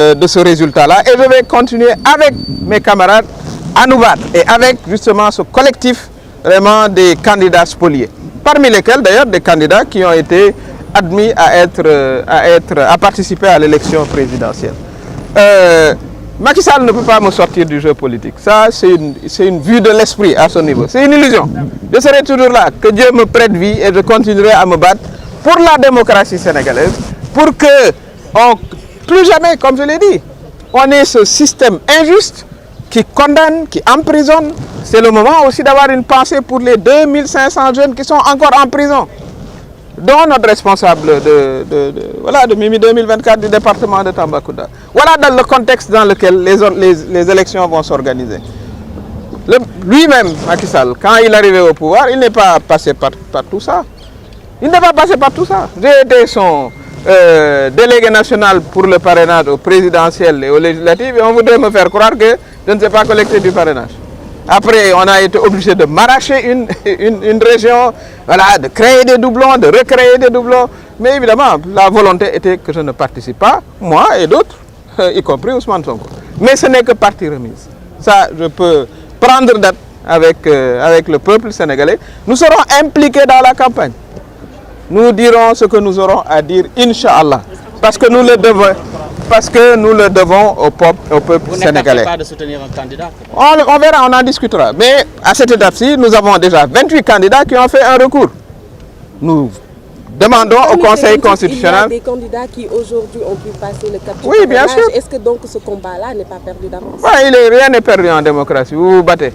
de ce résultat-là et je vais continuer avec mes camarades à nous battre et avec justement ce collectif vraiment des candidats spoliés. Parmi lesquels d'ailleurs des candidats qui ont été admis à participer à l'élection présidentielle. Macky Sall ne peut pas me sortir du jeu politique. Ça, c'est une vue de l'esprit à ce niveau. C'est une illusion. Je serai toujours là. Que Dieu me prête vie et je continuerai à me battre pour la démocratie sénégalaise, pour que, plus jamais, comme je l'ai dit, on ait ce système injuste qui condamne, qui emprisonne. C'est le moment aussi d'avoir une pensée pour les 2500 jeunes qui sont encore en prison, dont notre responsable de Mimi 2024 du département de Tambacounda. Voilà dans le contexte dans lequel les élections vont s'organiser. Lui-même, Macky Sall, quand il est arrivé au pouvoir, il n'est pas passé par tout ça. Il n'est pas passé par tout ça. J'ai été son délégué national pour le parrainage au présidentiel et aux législatives et on voudrait me faire croire que je ne sais pas collecter du parrainage. Après, on a été obligé de m'arracher une région, voilà, de créer des doublons, de recréer des doublons. Mais évidemment, la volonté était que je ne participe pas, moi et d'autres, y compris Ousmane Sonko. Mais ce n'est que partie remise. Ça, je peux prendre date avec le peuple sénégalais. Nous serons impliqués dans la campagne. Nous dirons ce que nous aurons à dire, Inch'Allah. Parce que nous le devons au peuple sénégalais. Vous n'êtes pas de soutenir un candidat? On verra, on en discutera. Mais à cette étape-ci, nous avons déjà 28 candidats qui ont fait un recours. Nous demandons au Conseil constitutionnel... Il y a des candidats qui aujourd'hui ont pu passer le cap du Oui, bien sûr. Est-ce que donc ce combat-là n'est pas perdu d'avance? Rien n'est perdu en démocratie, vous vous battez.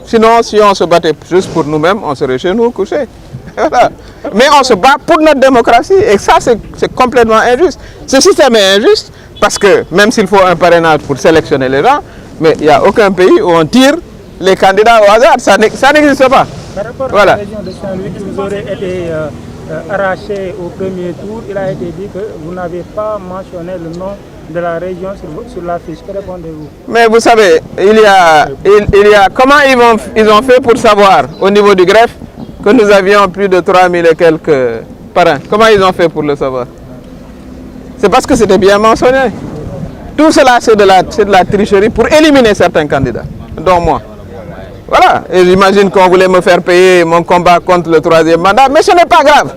Sinon, si on se battait juste pour nous-mêmes, on serait chez nous couchés. Voilà. Mais on se bat pour notre démocratie et ça, c'est complètement injuste. Ce système est injuste parce que même s'il faut un parrainage pour sélectionner les gens, mais il n'y a aucun pays où on tire les candidats au hasard. Ça n'existe pas. Par rapport voilà. à la région de Saint-Louis qui vous aurait été arrachée au premier tour, il a été dit que vous n'avez pas mentionné le nom de la région sur la fiche. Que répondez-vous? Mais vous savez, il y a comment ils ont fait pour savoir au niveau du greffe que nous avions plus de 3000 et quelques parrains? Comment ils ont fait pour le savoir? C'est parce que c'était bien mentionné. Tout cela, c'est de la tricherie pour éliminer certains candidats, dont moi. Voilà, et j'imagine qu'on voulait me faire payer mon combat contre le 3e mandat, mais ce n'est pas grave.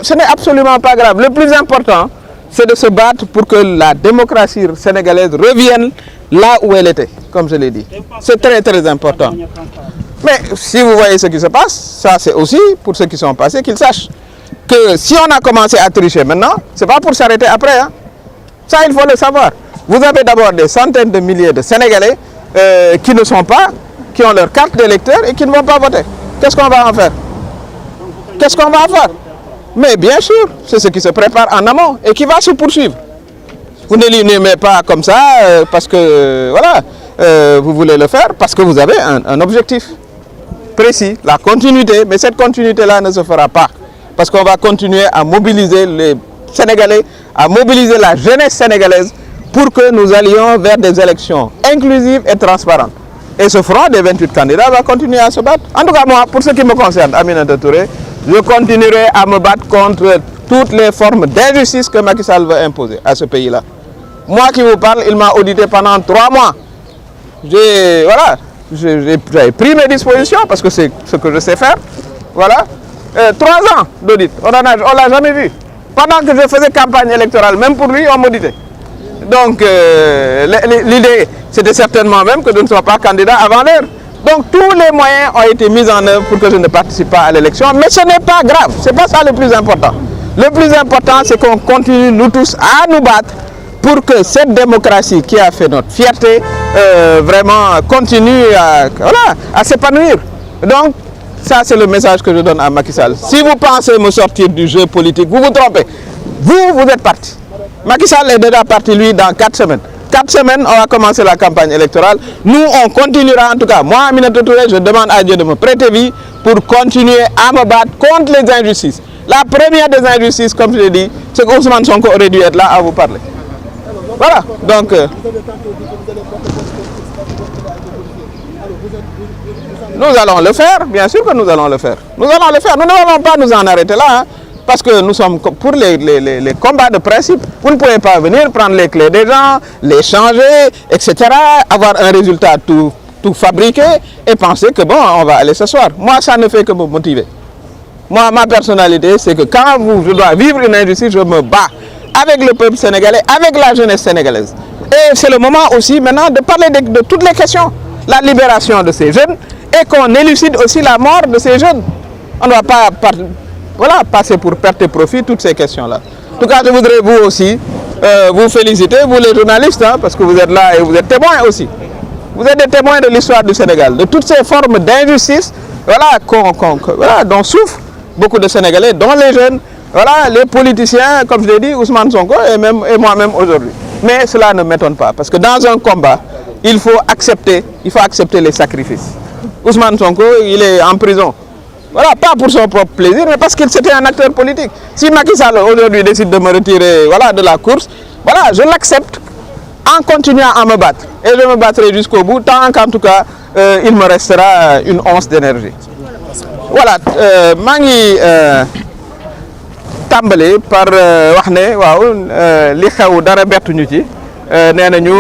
Ce n'est absolument pas grave. Le plus important, c'est de se battre pour que la démocratie sénégalaise revienne là où elle était, comme je l'ai dit. C'est très très important. Mais si vous voyez ce qui se passe, ça c'est aussi pour ceux qui sont passés qu'ils sachent que si on a commencé à tricher maintenant, ce n'est pas pour s'arrêter après. Hein. Ça, il faut le savoir. Vous avez d'abord des centaines de milliers de Sénégalais qui ne sont pas, qui ont leur carte d'électeur et qui ne vont pas voter. Qu'est-ce qu'on va en faire? Qu'est-ce qu'on va en faire? Mais bien sûr, c'est ce qui se prépare en amont et qui va se poursuivre. Vous ne l'éliminez pas comme ça parce que voilà, vous voulez le faire, parce que vous avez un objectif précis, la continuité. Mais cette continuité-là ne se fera pas parce qu'on va continuer à mobiliser les Sénégalais, à mobiliser la jeunesse sénégalaise pour que nous allions vers des élections inclusives et transparentes. Et ce front des 28 candidats va continuer à se battre. En tout cas, moi, pour ce qui me concerne, Aminata Touré, je continuerai à me battre contre toutes les formes d'injustice que Macky Sall veut imposer à ce pays-là. Moi qui vous parle, il m'a audité pendant 3 mois. J'ai pris mes dispositions parce que c'est ce que je sais faire. Voilà. 3 ans d'audit, on ne l'a jamais vu. Pendant que je faisais campagne électorale, même pour lui, on m'auditait. Donc l'idée, c'était certainement même que je ne sois pas candidat avant l'heure. Donc tous les moyens ont été mis en œuvre pour que je ne participe pas à l'élection. Mais ce n'est pas grave, ce n'est pas ça le plus important. Le plus important, c'est qu'on continue, nous tous, à nous battre pour que cette démocratie qui a fait notre fierté vraiment continue à s'épanouir. Donc, ça c'est le message que je donne à Macky Sall. Si vous pensez me sortir du jeu politique, vous vous trompez. Vous êtes parti. Macky Sall est déjà parti, lui, dans 4 semaines. 4 semaines, on va commencer la campagne électorale. Nous, on continuera, en tout cas, moi, Aminata Touré, je demande à Dieu de me prêter vie pour continuer à me battre contre les injustices. La première des injustices, comme je l'ai dit, c'est qu'Ousmane Sonko aurait dû être là à vous parler. Voilà, donc... nous allons le faire, bien sûr que nous allons le faire. Nous allons le faire, nous ne allons pas nous en arrêter là. Hein. Parce que nous sommes pour les combats de principe. Vous ne pouvez pas venir prendre les clés des gens, les changer, etc. Avoir un résultat tout fabriqué et penser que bon, on va aller s'asseoir. Moi, ça ne fait que me motiver. Moi, ma personnalité, c'est que quand je dois vivre une injustice, je me bats avec le peuple sénégalais, avec la jeunesse sénégalaise. Et c'est le moment aussi maintenant de parler de toutes les questions. La libération de ces jeunes et qu'on élucide aussi la mort de ces jeunes. On ne doit pas passer pour perte et profit toutes ces questions-là. En tout cas, je voudrais vous aussi vous féliciter, vous les journalistes, hein, parce que vous êtes là et vous êtes témoins aussi. Vous êtes des témoins de l'histoire du Sénégal, de toutes ces formes d'injustice dont souffrent beaucoup de Sénégalais, dont les jeunes, les politiciens, comme je l'ai dit, Ousmane Sonko et moi-même aujourd'hui. Mais cela ne m'étonne pas, parce que dans un combat, il faut accepter les sacrifices. Ousmane Sonko, il est en prison. Voilà, pas pour son propre plaisir, mais parce qu'il c'était un acteur politique. Si Macky Sall aujourd'hui décide de me retirer de la course, je l'accepte en continuant à me battre. Et je me battrai jusqu'au bout, tant qu'en tout cas, il me restera une once d'énergie. Voilà, Mangi tàmbali par wax ne waaw li xew dara bettuñu ci nee nañu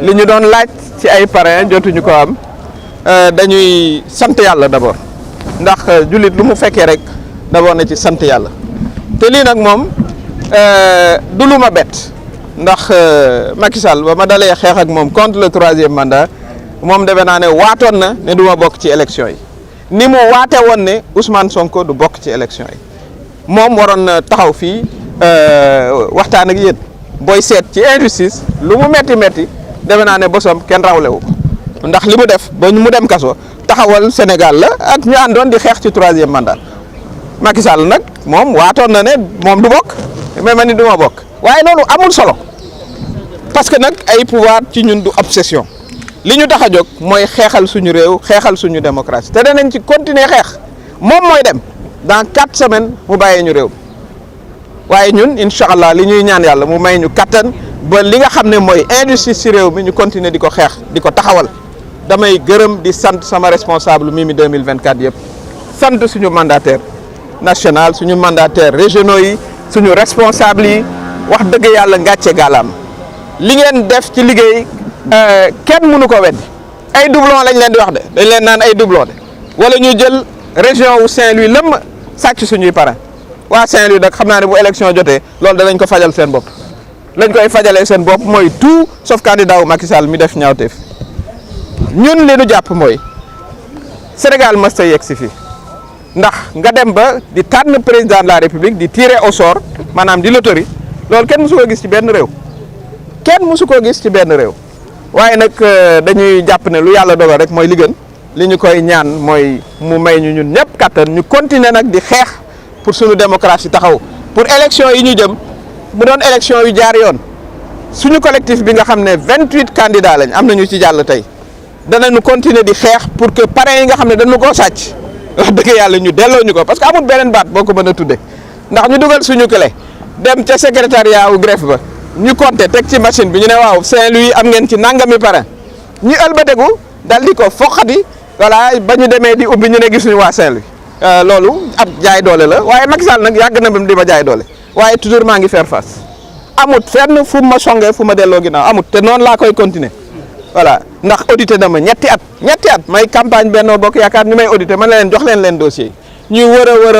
li ñu doon laaj ci ay parrain jotuñu ko am dañuy sant yàlla d'abord ndax jullit lu mu fekkee rek d'abord na ci sant yàlla te lii nag moom du lu ma bett ndax Macky Sall ba ma dalee xeex ak moom contre le 3e mandat moom defe naa ne waatoon na ne du ma bokk ci élection yi ni mu waate woon ne Ousmane Sonko du bokk ci élection yi moom waroon na taxaw fii waxtaan ak yéen booy seet ci injustice lu mu metti defe naa ne bosom kenn rawlewu ko ndax li mu def ba mu dem kaso taxawal Sénégal la ak ñu àndoon di xeex ci 3e mandat Macky Sall nag moom waatoon na ne moom du bokk mais man ni du ma bokk waaye loolu amul solo parce que nag ay pouvoir ci ñun du obsession li ñu tax a jóg mooy xeexal suñu réew xeexal suñu démocratie te danañ ci continuer xeex moom mooy dem dans 4 semaines mu bàyyee ñu réew waaye ñun incha allah li ñuy ñaan yàlla mu may ñu kattan ba li nga xam ne mooy injustice ci réew mi ñu continuer di ko xeex di ko taxawal damay gërëm di sant sama responsable Mimi 2024 yëpp sant suñu mandataire national suñu mandataire régionaux yi suñu responsable yi wax dëgg yàlla ngàcce gaalaam li ngeen def ci liggéey kenn mënu ko weddi ay doublon lañ leen di wax de dañ leen naan ay doublon de wala ñu jël région wu Saint-Louis lëmm sàcc suñuy parrain waa Saint-Louis nag xam naa ne bu élection jotee loolu danañ ko fajal seen bopp lañ koy fajalee seen bopp mooy tout sauf candidat wu Macky Sall mi def ñaawteef ñun li nu jàpp mooy Sénégal mës ta yegg si fii ndax nga dem ba di tànn président de la République di tirer au sort maanaam di loterie loolu kenn mësu ko gis ci benn réew kenn mësu ko gis ci benn réew waaye nag dañuy jàpp ne lu yàlla dogal rek mooy li gën li ñu koy ñaan mooy mu may ñu ñun ñëpp kattan ñu continuer nag di xeex pour suñu démocratie taxaw pour élection yi ñu jëm mu doon élection yu jaar yoon suñu collectif bi nga xam ne 28 candidats lañ am nañu ci jàll tey danañu continuer di xeex pour que parrain yi nga xam ne dañu koo sàcc wax dëgg yàlla ñu delloo ñu ko parce que amul beneen baat boo ko mën a tudde ndax ñu dugal suñu clé dem ca secrétariat wu greffe ba ñu compter teg ci machine bi ñu ne waaw Saint-Louis am ngeen ci nangami parrain ñu ëlbateku dal di ko foqati ba ñu demee di ubbi ñu ne gisuñu waa Saint-Louis loolu ab jaay doole la waaye Macky Sall nag yàgg na ba di ma jaay doole waaye toujours maa ngi faire face amut fenn fu ma songee fu ma delloo ginnaaw amut te noonu laa koy continuer ndax audité na ma ñetti at may campagne Benno Bokk Yaakaar ñu may audité man leen jox leen dossier yi ñuy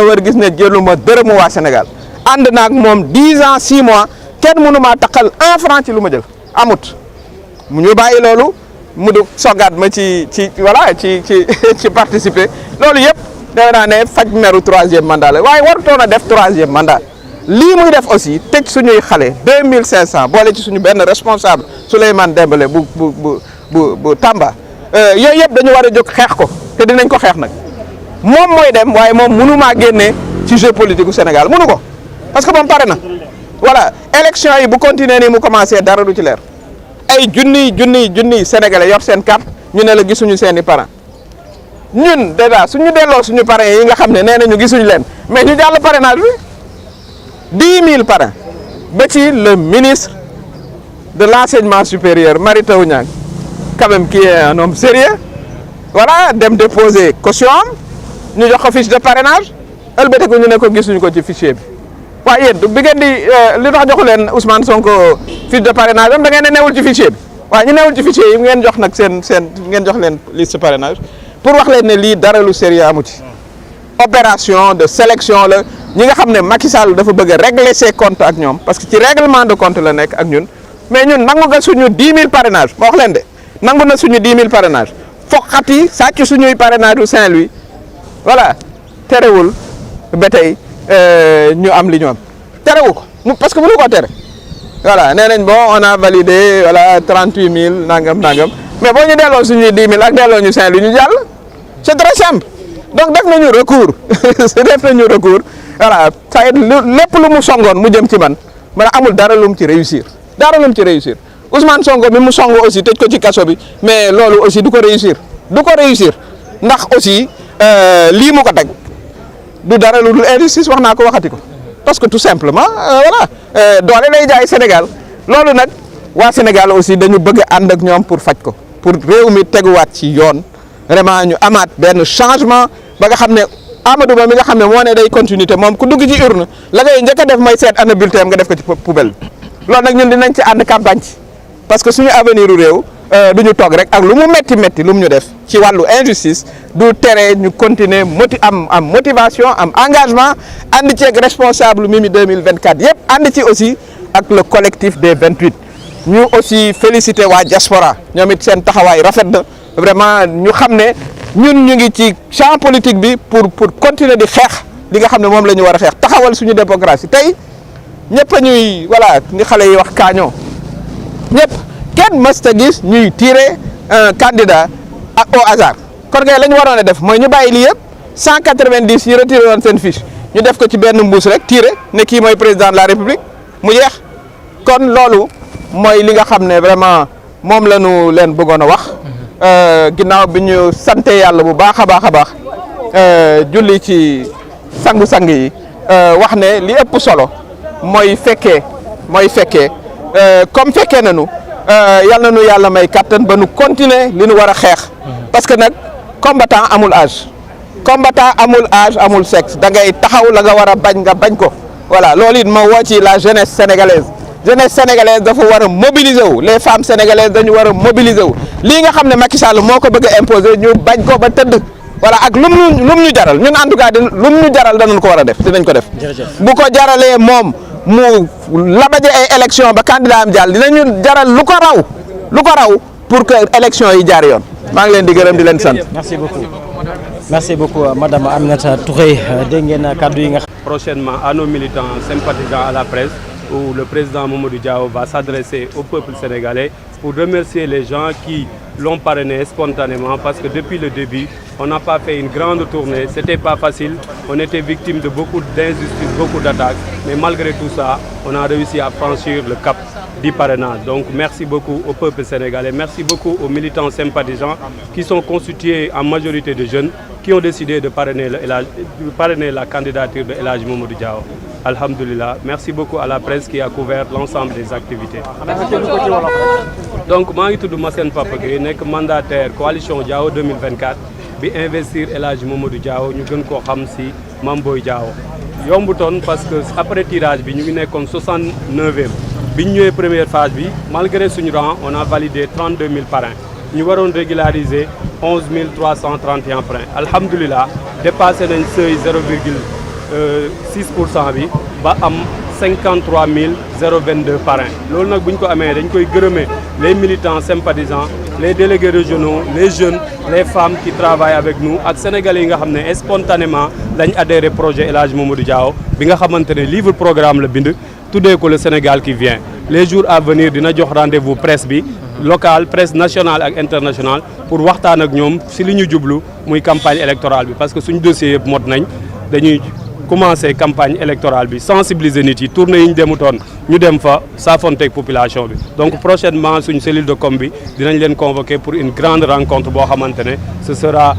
wër gis ne jëluma dërëmu waa Sénégal ànd naag moom 10 ans 6 mois kenn mënu maa taqal 1 franc ci lu ma jël amut mu ñu bàyyi loolu mu du sogaat ma ci participer loolu yëpp defe naa ne faj meru 3e mandat la waaye warutoon a def 3e mandat lii muy def aussi tëj suñuy xale 2500 boole ci suñu benn responsable Souleymane Dembélé bu Tamba yooyu yëpp dañu war a jóg xeex ko te dinañ ko xeex nag moom mooy dem waaye moom mënu maa génnee ci jeu politique u Sénégal mënu ko parce que moom pare na élection yi bu continuer nii mu commencé dara du ci leer ay junniy sénégalais yor seen carte ñu ne la gisuñu seen i parrain ñun déjà suñu delloo suñu parrain yi nga xam ne nee nañu gisuñu leen mais ñu jàll parrainage bi 10 000 parrains ba ci le ministre de l'enseignement supérieur Mary Teuw Niane quand même qui est un homme sérieux dem déposer caution am ñu jox ko fiche de parrainage ëlbatiku ñu ne ko gisuñu ko ci fichier bi waaye yéen bi ngeen di li tax joxu leen Ousmane Sonko fiche de parrainage am da ngeen ne newul ci fichier bi waaye ñu newul ci fichier yi ngeen jox nag seen ngeen jox leen liste parrainage pour wax leen ne lii dara lu sérieux amu ci opération de sélection la ñi nga xam ne Macky Sall dafa bëgg a régler ses comptes ak ñoom parce que ci règlement de compte la nekk ak ñun mais ñun nangu nga suñu 10 000 parrainage ma wax leen de nangu na suñu 10 000 parrainage foqati sàcc suñuy parrainage u Saint-Louis voilà terewul ba tey ñu am li ñu am terewu ko parce que mënu ko tere voilà nee nañ bon on a validé voilà 38 000 nangam mais boo ñu delloo suñuy 10 000 ak delloo ñu Saint-Louis ñu jàll c'est très simple donc def nañu recours voilà ça lépp lu mu songoon mu jëm ci man amul dara lu mu ci réussir Ousmane Sonko mi mu songo aussi tëj ko ci kaso bi mais loolu aussi du ko réussir ndax aussi lii mu ko teg du dara lu dul injustice wax naa ko waxati ko parce que tout simplement voilà doole lay jaay Sénégal loolu nag waa Sénégal aussi dañu bëgg a ànd ak ñoom pour faj ko pour réew mi teguwaat ci yoon vraiment ñu amaat benn changement ba nga xam ne Amadou Ba mi nga xam ne moo ne day continuité moom ku dugg ci urne la ngay njëkk a def mooy seet ana bulletin nga def ko ci poubelle bi loolu nag ñun dinañ ci ànd campagne ci parce que suñu avenir u réew du ñu toog rek ak lu mu métti lu mu ñu def ci wàllu injustice du tere ñu continuer am motivation am engagement ànd ci ak responsable Mimi 2024 yëpp ànd ci aussi ak le collectif des 28 ñu aussi féliciter waa diaspora ñoom it seen taxawaay rafet na vraiment ñu xam ne ñun ñu ngi ci champ politique bi pour continuer di xeex li nga xam ne moom la ñu war a xeex taxawal suñu démocratie tey ñëpp a ñuy voilà ni xale yi wax kaañoo ñëpp kenn mësta gis ñuy tirer un candidat au hasard kon kay la ñu waroon a def mooy ñu bàyyi lii yëpp 190 yi retiré woon seen fiche ñu def ko ci benn mbuus rek tirer ne kii mooy président de la république mu jeex kon loolu mooy li nga xam ne vraiment moom la ñu leen bëggoon a wax ginnaaw bi ñu sante yàlla bu baax a baax julli ci sangu-sang yi wax ne li ëpp solo mooy fekkee comme fekkee nañu yal na nu yàlla may kattan ba nu continuer li nu war a xeex parce que nag combattant amul âge amul sexe da ngay taxaw la nga war a bañ nga bañ ko voilà loolu it ma woo ci la jeunesse sénégalaise dafa war a mobiliser wu les femmes sénégalaises dañu war a mobiliser wu lii nga xam ne Macky Sall moo ko bëgg a imposer ñu bañ ko ba tëdd voilà ak lum ñu jaral ñun en tout cas lum ñu jaral danañ ko war a def dinañ ko def bu ko jaralee moom mu labaje ay élection ba candidat am jàll dinañu jaral lu ko raw pour que élection yi jaar yoon maa ngi leen di gërëm di leen sant. merci beaucoup madame Aminata Touré dégg ngeen kàddu yi nga. Prochainement à nos militants sympathisants à la presse où le président Mamadou Diao va s'adresser au peuple sénégalais pour remercier les gens qui l'ont parrainé spontanément parce que depuis le début, on n'a pas fait une grande tournée, c'était pas facile, on était victime de beaucoup d'injustices, beaucoup d'attaques, mais malgré tout ça, on a réussi à franchir le cap du parrainage. Donc merci beaucoup au peuple sénégalais, merci beaucoup aux militants sympathisants qui sont constitués en majorité de jeunes qui ont décidé de parrainer la candidature de El Hadji Mamadou Diao. Alhamdulillah, merci beaucoup à la presse qui a couvert l'ensemble des activités. Donc maa ngi tudd Massène Papa Gueye nekk mandataire coalition Diao 2024 bi investir El Hadji Mamadou Diao ñu gën koo xam si Mame Boye Diao. yombutoon parce que après tirage bi ñu ngi nekkoon 69e bi ñu ñëwee première phase bi malgré suñu rang on a validé 32 000 parrains ñu waroon régulariser 11 331 parrains alhamdulilah dépassé nañ seuil 0,6% bi ba am 53 022 parrains loolu nag bu ñu ko amee dañ koy gërëmee les militants sympathisants les délégués régionaux les jeunes les femmes qui travaillent avec nous ak sénégalais yi nga xam ne spontanément lañ adhéré projet El Hadji Mamadou Diao bi nga xamante ne livre programme la bind tuddee ko le Sénégal qui vient les jours à venir dina jox rendez-vous presse bi locale presse nationale ak internationale pour waxtaan ak ñoom si li ñu jublu muy campagne électorale bi parce que suñu dossier yëpp mot nañ dañuy commencé campagne électorale bi sensibiliser nit yi tournée yi ñu demutoon ñu dem fa saafonteeg population bi donc prochainement suñu cellule de com bi dinañ leen convoquer pour une grande rencontre boo xamante ne ce sera